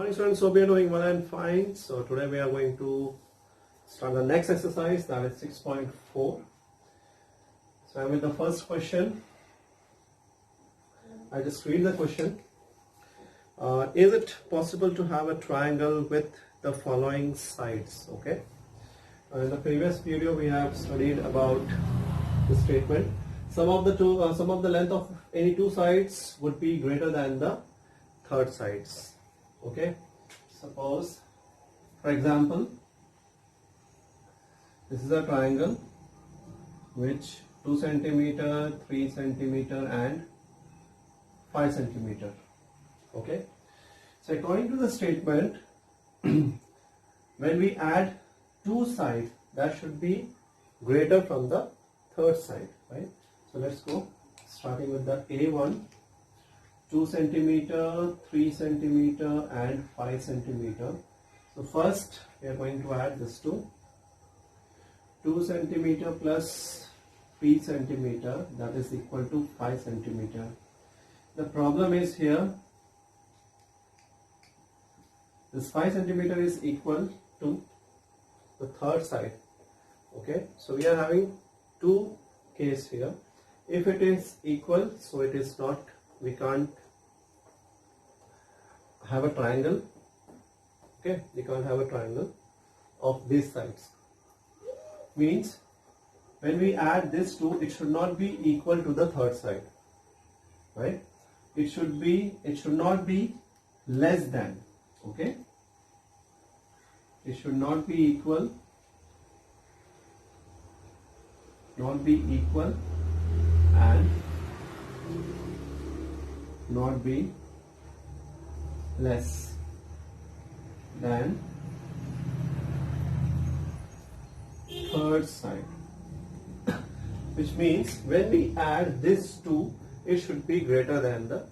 Morning students, hope you are doing well and fine. So today we are going to start the next exercise, that is 6.4. So I'm with the first question. I just read the question. Is it possible to have a triangle with the following sides? Okay. In the previous video we have studied about the statement. Some of the length of any two sides would be greater than the third sides. Okay, suppose for example this is a triangle which 2 centimeter, 3 centimeter and 5 centimeter. Okay, so according to the statement when we add two sides, that should be greater from the third side, right? So let's go, starting with the A1, 2 centimeter, 3 centimeter and 5 centimeter. So first we are going to add this two. 2 centimeter plus 3 centimeter, that is equal to 5 centimeter. The problem is here, this 5 centimeter is equal to the third side. Okay, so we are having two cases here. If it is equal, so it is not, we can't have a triangle. Okay, we can't have a triangle of these sides. Means when we add this two, it should not be equal to the third side, right? It should not be less than. Okay, it should not be equal, and not be less than third side. Which means when we add this two, it should be greater than the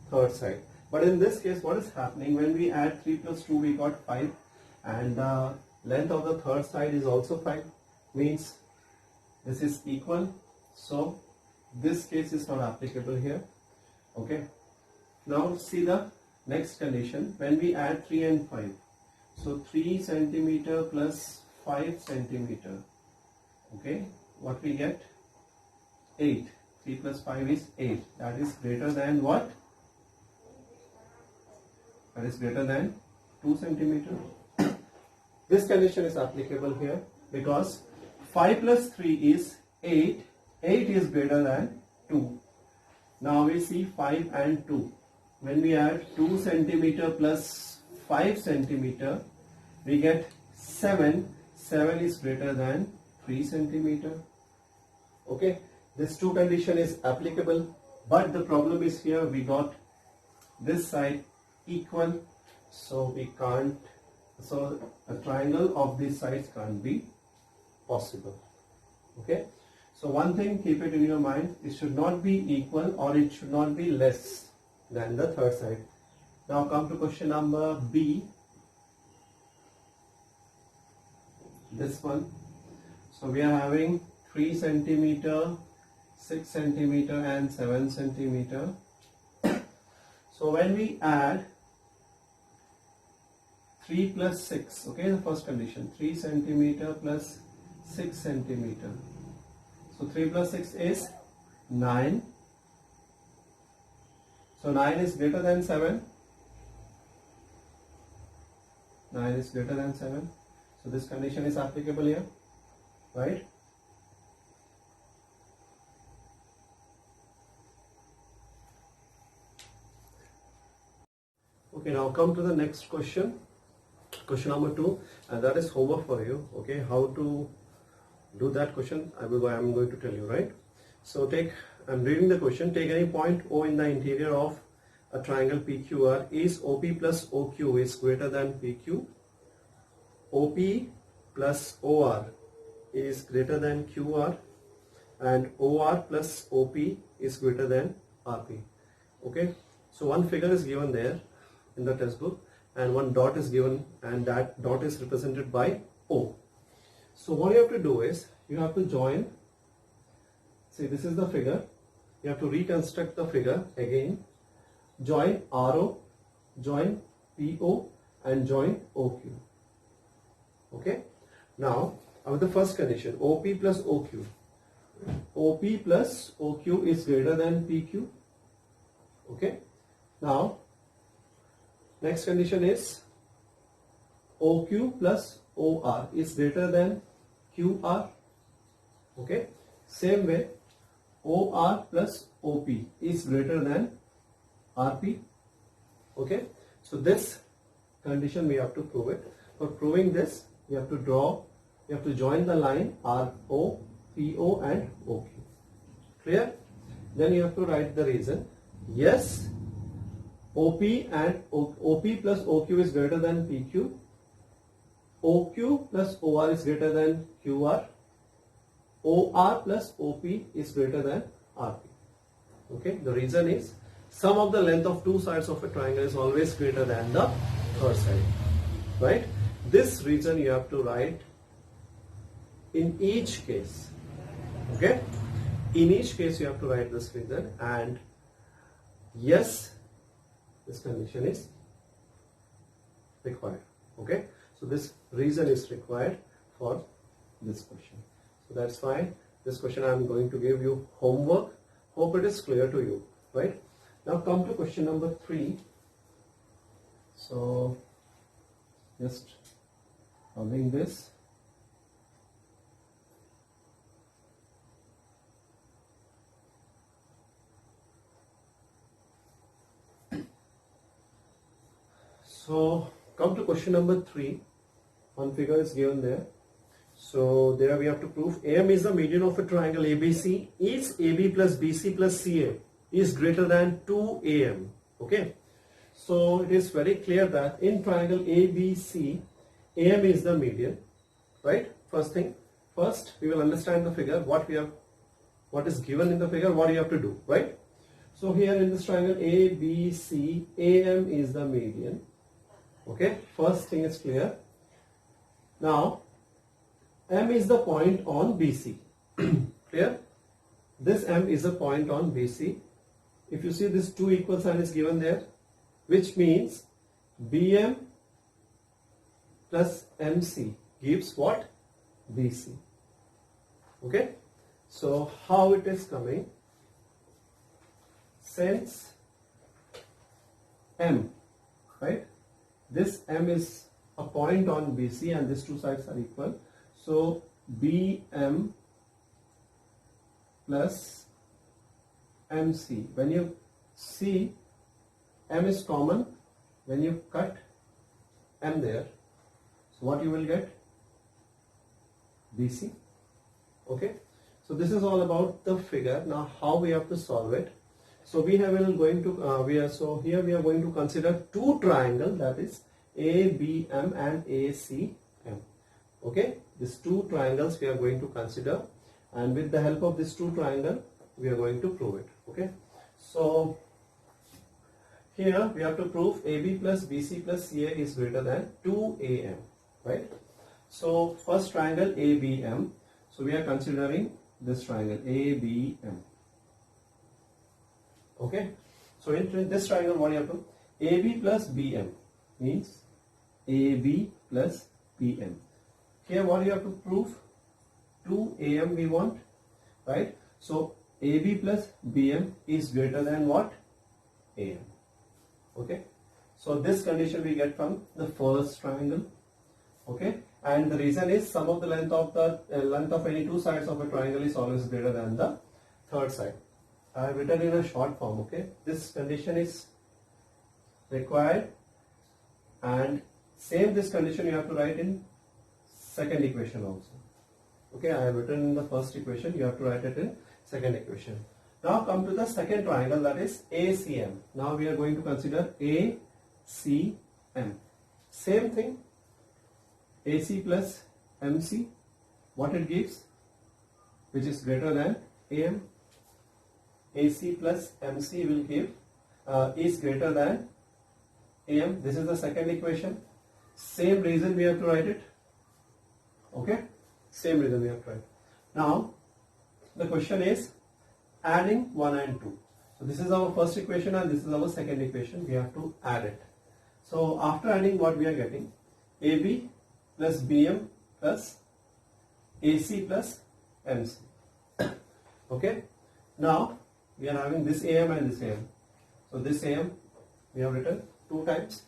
third side. But in this case, what is happening, when we add 3 plus 2, we got 5, and the length of the third side is also 5, means this is equal. So this case is not applicable here. Okay, now see the next condition. When we add 3 and 5, so 3 centimeter plus 5 centimeter, okay, what we get? 8. 3 plus 5 is 8. That is greater than what? That is greater than 2 centimeter. This condition is applicable here because 5 plus 3 is 8. 8 is greater than 2. Now we see 5 and 2. When we add 2 centimeter plus 5 centimeter, we get 7. 7 is greater than 3 centimeter. Okay, this two condition is applicable, but the problem is here we got this side equal, so we can't, so a triangle of these sides can't be possible. Okay, so one thing, keep it in your mind, it should not be equal or it should not be less than the third side. Now come to question number B, this one. So we are having 3 centimeter, 6 centimeter and 7 centimeter. So when we add 3 plus 6, okay, the first condition, 3 centimeter plus 6 centimeter. So 3 plus 6 is 9. So 9 is greater than 7. 9 is greater than 7. So this condition is applicable here, right? Okay, now come to the next question. Question number 2, and that is homework for you. Okay, how to do that question, I am going to tell you, right? So I'm reading the question. Take any point O in the interior of a triangle PQR. Is OP plus OQ is greater than PQ? OP plus OR is greater than QR, and OR plus OP is greater than RP. Okay, so one figure is given there in the textbook and one dot is given, and that dot is represented by O. So what you have to do is, you have to join, see this is the figure, you have to reconstruct the figure again, join RO, join PO and join OQ. Okay. Now, the first condition, OP plus OQ. OP plus OQ is greater than PQ. Okay. Now, next condition is OQ plus OR is greater than QR. Okay. Same way, OR plus OP is greater than RP. Okay. So this condition we have to prove it. For proving this, you have to join the line RO, PO and OQ. Clear? Then you have to write the reason. Yes, OP and OP plus OQ is greater than PQ. OQ plus OR is greater than QR. OR plus OP is greater than RP. Okay, the reason is sum of the length of two sides of a triangle is always greater than the third side. Right? This reason you have to write in each case. Okay? In each case you have to write this reason, and yes, this condition is required. Okay? So this reason is required for this question. So that's fine. This question I am going to give you homework. Hope it is clear to you. Right? Now come to question number 3. So just solving this. So come to question number 3. One figure is given there. So there we have to prove AM is the median of a triangle ABC. Each AB plus BC plus CA is greater than 2AM. Okay. So it is very clear that in triangle ABC, AM is the median. Right. First thing. First we will understand the figure. What is given in the figure. What you have to do. Right. So here in this triangle ABC, AM is the median. Okay. First thing is clear. Now M is the point on BC. Clear? This M is a point on BC. If you see this 2 equal sign is given there, which means BM plus MC gives what? BC. Okay? So how it is coming? Since M, right? This M is a point on BC and these two sides are equal. So BM plus MC. When you see M is common, when you cut M there, so what you will get? BC. Okay. So this is all about the figure. Now how we have to solve it? So we have going to here we are going to consider two triangles, that is ABM and ACM. Okay, these two triangles we are going to consider, and with the help of this two triangle we are going to prove it. Okay, so here we have to prove AB plus BC plus CA is greater than 2AM, right? So first triangle ABM, so we are considering this triangle ABM. Okay, so in this triangle what you have to, AB plus BM means AB plus BM. Here what you have to prove? 2AM we want, right? So AB plus BM is greater than what? AM. Okay, so this condition we get from the first triangle. Okay, and the reason is sum of the length of any two sides of a triangle is always greater than the third side. I have written in a short form. Okay, this condition is required, and same this condition you have to write in second equation also. Okay, I have written in the first equation, you have to write it in second equation. Now come to the second triangle, that is ACM. Now we are going to consider ACM. Same thing, AC plus MC, what it gives, which is greater than AM. AC plus MC will give is greater than AM. This is the second equation. Same reason we have to write it. Okay, same reason we have to write. Now the question is adding 1 and 2. So this is our first equation and this is our second equation. We have to add it. So after adding, what we are getting? AB plus BM plus AC plus MC. Okay. Now we are having this AM and this AM. So this AM we have written 2 times.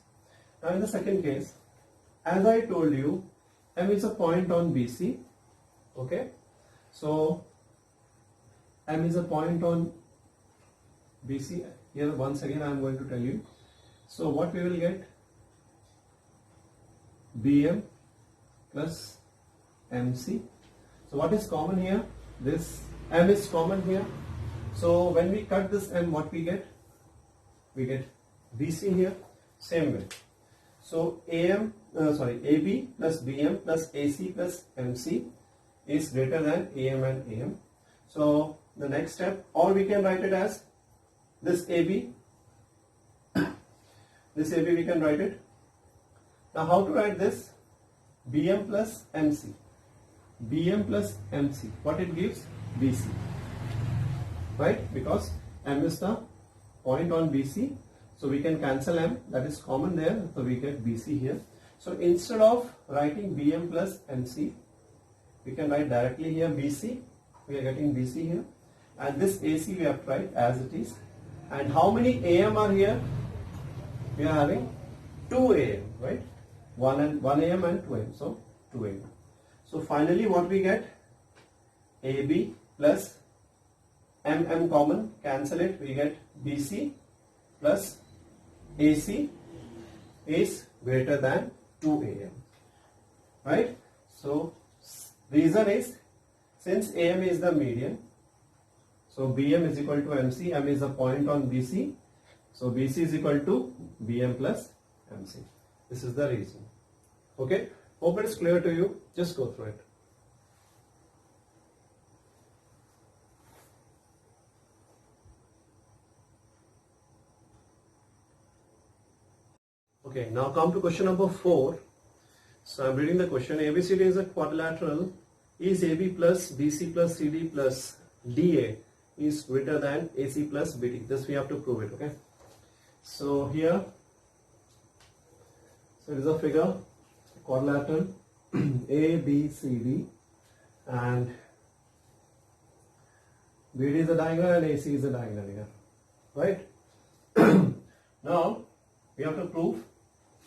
Now in the second case, as I told you, M is a point on BC. Okay. So M is a point on BC. Here once again I am going to tell you. So what we will get? BM plus MC. So what is common here? This M is common here. So when we cut this M, what we get? We get BC here. Same way. So AB plus BM plus AC plus MC is greater than AM and AM. So the next step, or we can write it as this AB. This AB we can write it. Now how to write this? BM plus MC. BM plus MC. What it gives? BC. Right? Because M is the point on BC. So we can cancel M. That is common there. So we get BC here. So instead of writing BM plus MC, we can write directly here BC. We are getting BC here. And this AC we have to write as it is. And how many AM are here? We are having 2 AM, right? 1 AM and 2 AM. So 2 AM. So finally what we get? AB plus MM common, cancel it, we get BC plus AC is greater than 2 AM. Right? So reason is, since AM is the median, so BM is equal to MC, M is the point on BC, so BC is equal to BM plus MC. This is the reason. Okay? Hope it is clear to you. Just go through it. Okay, now come to question number 4. So I am reading the question. ABCD is a quadrilateral. Is AB plus BC plus CD plus DA is greater than AC plus BD? This we have to prove it. Okay. So here, so it is a figure, quadrilateral ABCD, and BD is a diagonal and AC is a diagonal here, right? Now we have to prove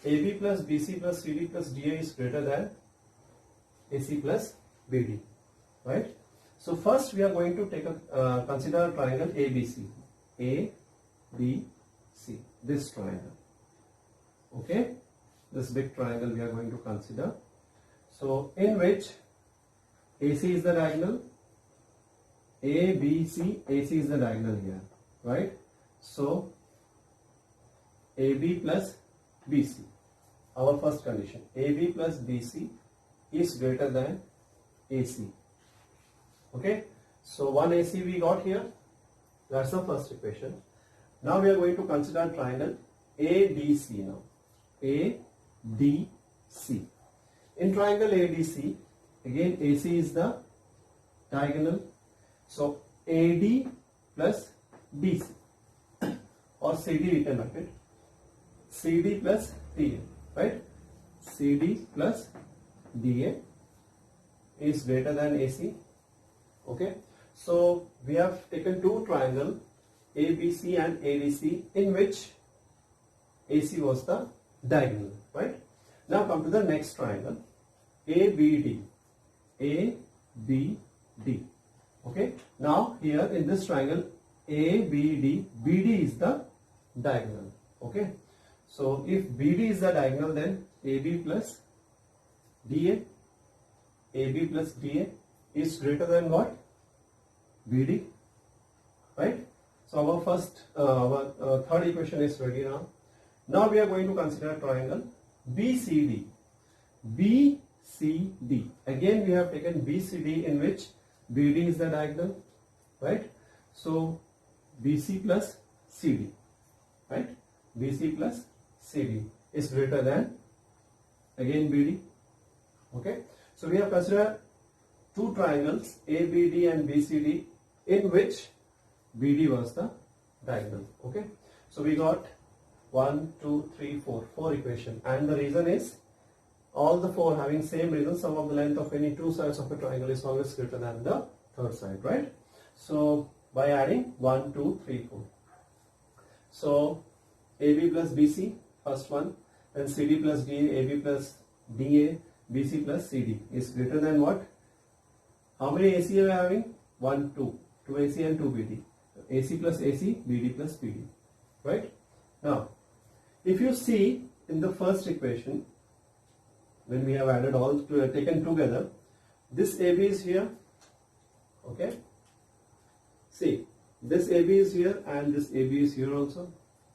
AB plus BC plus CD plus DA is greater than AC plus BD, right? So first we are going to take a consider a triangle ABC, ABC, this triangle. Okay, this big triangle we are going to consider. So in which AC is the diagonal, ABC, AC is the diagonal here, right? So AB plus BC, our first condition, AB plus BC is greater than AC. Okay, so one AC we got here, that's the first equation. Now we are going to consider triangle ADC now, ADC. In triangle ADC, again AC is the diagonal, so AD plus BC, or CD we can write it, CD plus DA, right? CD plus DA is greater than AC. Okay, so we have taken two triangles ABC and ADC in which AC was the diagonal, right? Now come to the next triangle ABD, ABD. Okay, now here in this triangle ABD, BD is the diagonal. Okay, so if BD is the diagonal, then AB plus DA, AB plus DA is greater than what? BD, right? So our first, third equation is ready now. Now we are going to consider triangle BCD. BCD. Again we have taken BCD in which BD is the diagonal, right? So BC plus CD, right? BC plus CD is greater than again BD. Okay, so we have considered two triangles ABD and BCD in which BD was the diagonal. Okay, so we got 1, 2, 3, 4. 4 equation. And the reason is all the 4 having same reason. Sum of the length of any two sides of a triangle is always greater than the third side, right? So by adding 1, 2, 3, 4. So AB plus BC, first one, then CD plus DA, AB plus DA, BC plus CD is greater than what? How many AC are we having? 1, 2. 2 AC and 2 BD. AC plus AC, BD plus BD. Right? Now, if you see in the first equation, when we have added all taken together, this AB is here. Okay? See, this AB is here and this AB is here also.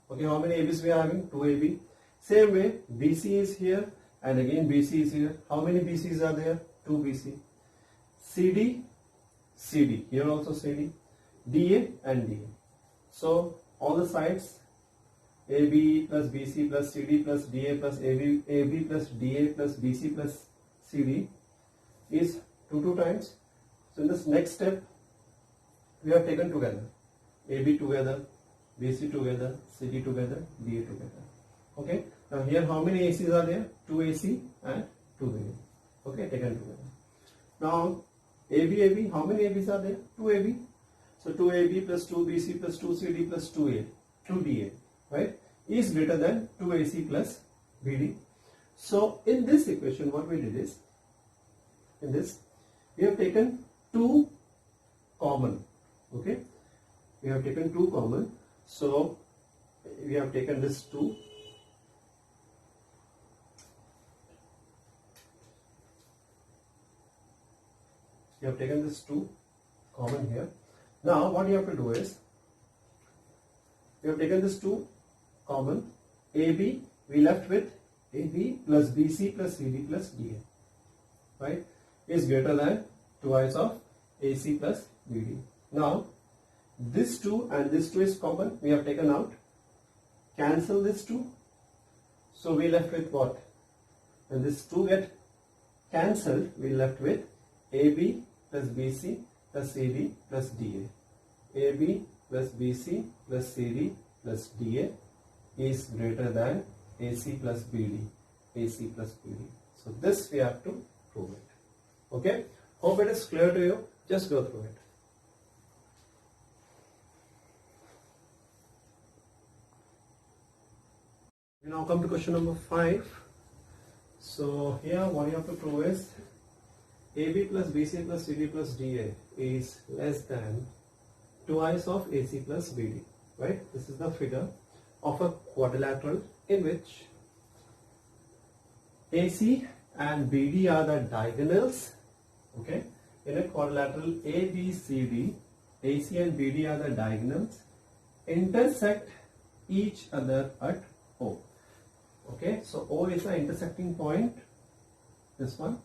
Okay, how many ABs we are having? 2 AB. Same way, BC is here and again BC is here. How many BCs are there? 2 BC. CD, CD, here also CD, DA and DA. So all the sides AB plus BC plus CD plus DA plus AB plus DA plus BC plus CD is 2 times. So in this next step, we have taken together AB together, BC together, CD together, DA together. Okay. Now here how many ACs are there? 2 AC and 2 BA. Okay, taken together. Now AB, how many ABs are there? 2 AB. So 2 AB plus 2 BC plus 2 CD plus 2 DA, right, is greater than 2 AC plus BD. So in this equation, what we did is, in this, we have taken 2 common. Okay, we have taken 2 common. So we have taken this 2. You have taken this 2 common here. Now what you have to do is, you have taken this 2 common, AB, we left with AB plus BC plus CD plus DA, right, is greater than twice of AC plus BD. Now this 2 and this 2 is common, we have taken out, cancel this 2, so we left with what? When this 2 get cancelled, we left with AB plus BC plus CD plus DA. AB plus BC plus CD plus DA is greater than AC plus BD. AC plus BD. So this we have to prove it. Okay. Hope it is clear to you. Just go through it. We now come to question number 5. So here what you have to prove is AB plus BC plus CD plus DA is less than twice of AC plus BD, right? This is the figure of a quadrilateral in which AC and BD are the diagonals. Okay, in a quadrilateral ABCD, AC and BD are the diagonals, intersect each other at O. Okay, so O is the intersecting point, this one,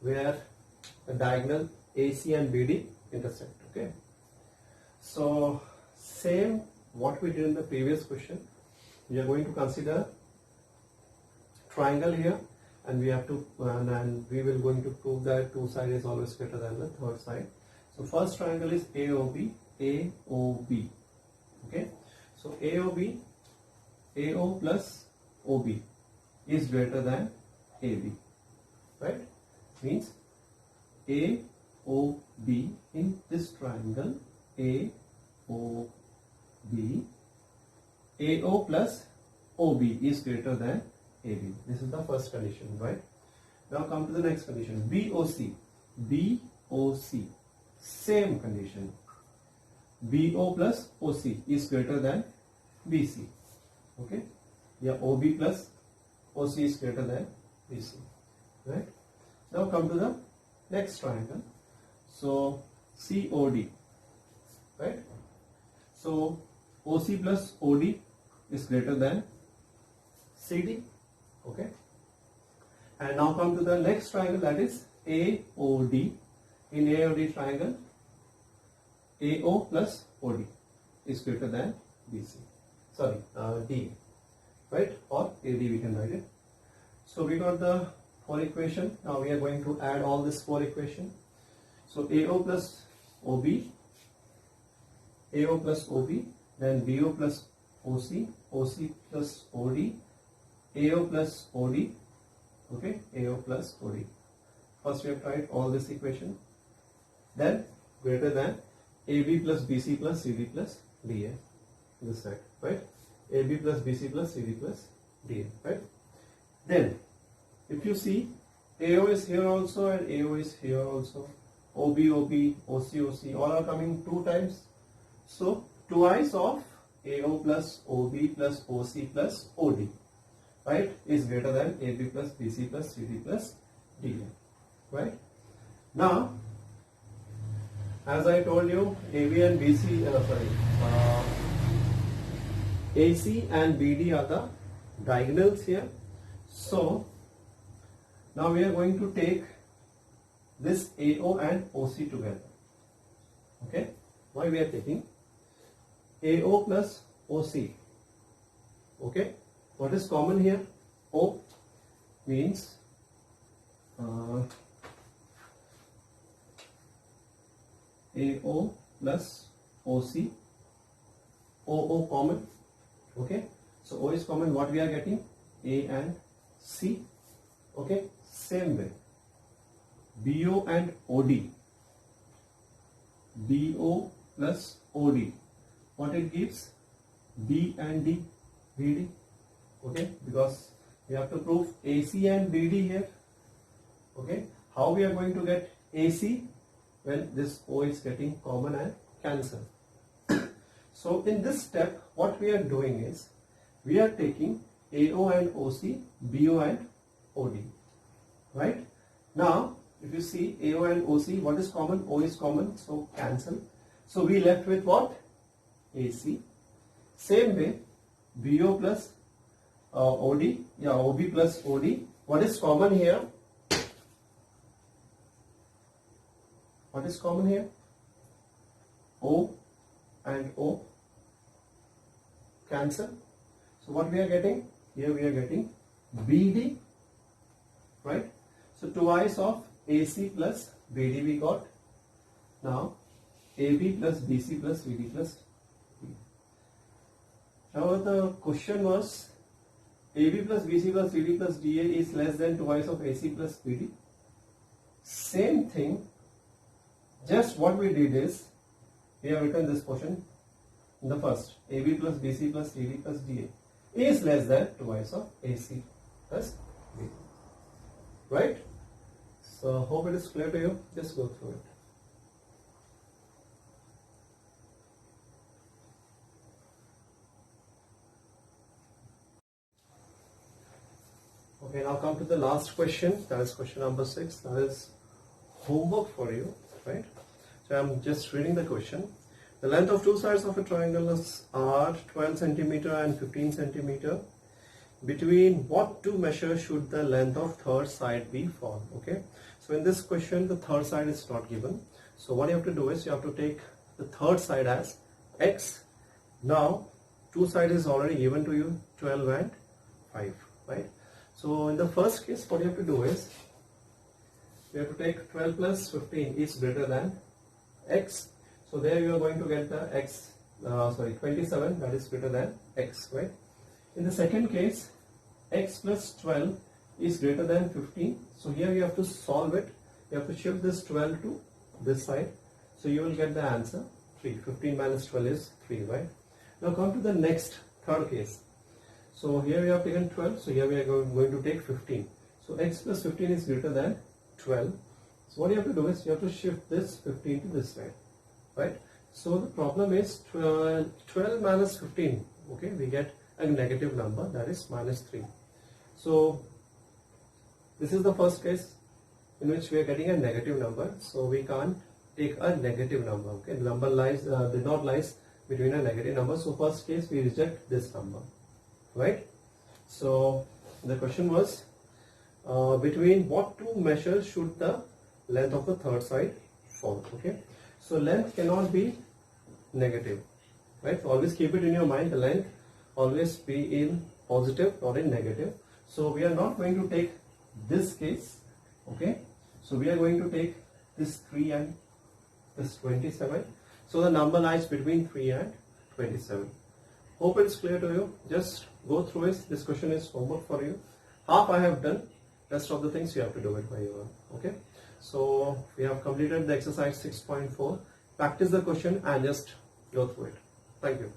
where the diagonal AC and BD intersect. Okay, so same what we did in the previous question, we are going to consider triangle here, and we have to and we will going to prove that two side is always greater than the third side. So first triangle is AOB. Okay, so AOB, AO plus OB is greater than AB, right? Means AOB in this triangle, AOB, AO plus OB is greater than AB. This is the first condition, right? Now come to the next condition, BOC. BOC, same condition. BO plus OC is greater than BC. Okay? Yeah, OB plus OC is greater than BC. Right? Now come to the next triangle. So COD. Right? So OC plus OD is greater than CD. Okay? And now come to the next triangle, that is AOD. In AOD triangle, AO plus OD is greater than BC. Sorry, D. Right? Or AD we can write it. So we got the 4 equation. Now we are going to add all this 4 equation. So AO plus OB, AO plus OB, then BO plus OC, OC plus OD, AO plus OD, okay, AO plus OD. First we have tried all this equation, then greater than AB plus BC plus CD plus DA, this side, right? AB plus BC plus CD plus DA, right? Then if you see, AO is here also and AO is here also, OB, OB, OC, OC, all are coming 2 times. So twice of AO plus OB plus OC plus OD, right, is greater than AB plus BC plus CD plus DA, right? Now, as I told you, AB and BC, AC and BD are the diagonals here. So now we are going to take this AO and OC together. Okay, why we are taking AO plus OC? Okay, what is common here? O means AO plus OC, OO common. Okay, so O is common, what we are getting? A and C. Okay, same way BO and OD, BO plus OD, what it gives? B and D, BD. Okay, because we have to prove AC and BD here. Okay, how we are going to get AC? When this O is getting common and cancel. So in this step, what we are doing is, we are taking AO and OC, BO and OD, right? Now, if you see AO and OC, what is common? O is common, so cancel. So we left with what? AC. Same way, BO plus OD, yeah, OB plus OD. What is common here? What is common here? O and O, cancel. So what we are getting? Here we are getting BD, right? So twice of AC plus BD we got. Now AB plus BC plus CD plus D. Now the question was, AB plus BC plus CD plus DA is less than twice of AC plus BD. Same thing, just what we did is, we have written this portion in the first, AB plus BC plus CD plus DA is less than twice of AC plus BD, right? So hope it is clear to you. Just go through it. Okay, now come to the last question. That is question number 6. That is homework for you, right? So I'm just reading the question. The length of two sides of a triangle are 12 centimeter and 15 centimeter. Between what two measures should the length of third side be found? Okay, so in this question the third side is not given. So what you have to do is, you have to take the third side as x. Now two side is already given to you, 12 and 5, right? So in the first case, what you have to do is, you have to take 12 plus 15 is greater than x. So there you are going to get the x, 27, that is greater than x, right? In the second case, x plus 12 is greater than 15. So here you have to solve it. You have to shift this 12 to this side. So you will get the answer 3. 15 minus 12 is 3, right? Now come to the next, third case. So here we have taken 12. So here we are going to take 15. So x plus 15 is greater than 12. So what you have to do is, you have to shift this 15 to this side, right? So the problem is 12 minus 15. Okay, we get a negative number, that is minus 3. So this is the first case in which we are getting a negative number. So we can't take a negative number. Okay, the number lies did not lies between a negative number. So first case we reject this number, right? So the question was, between what two measures should the length of the third side fall? Okay, so length cannot be negative, right? So always keep it in your mind, the length always be in positive or in negative. So we are not going to take this case. Okay, so we are going to take this 3 and this 27. So the number lies between 3 and 27. Hope it's clear to you. Just go through it. This question is homework for you. Half I have done. Rest of the things you have to do it by your own. Okay. So we have completed the exercise 6.4. Practice the question and just go through it. Thank you.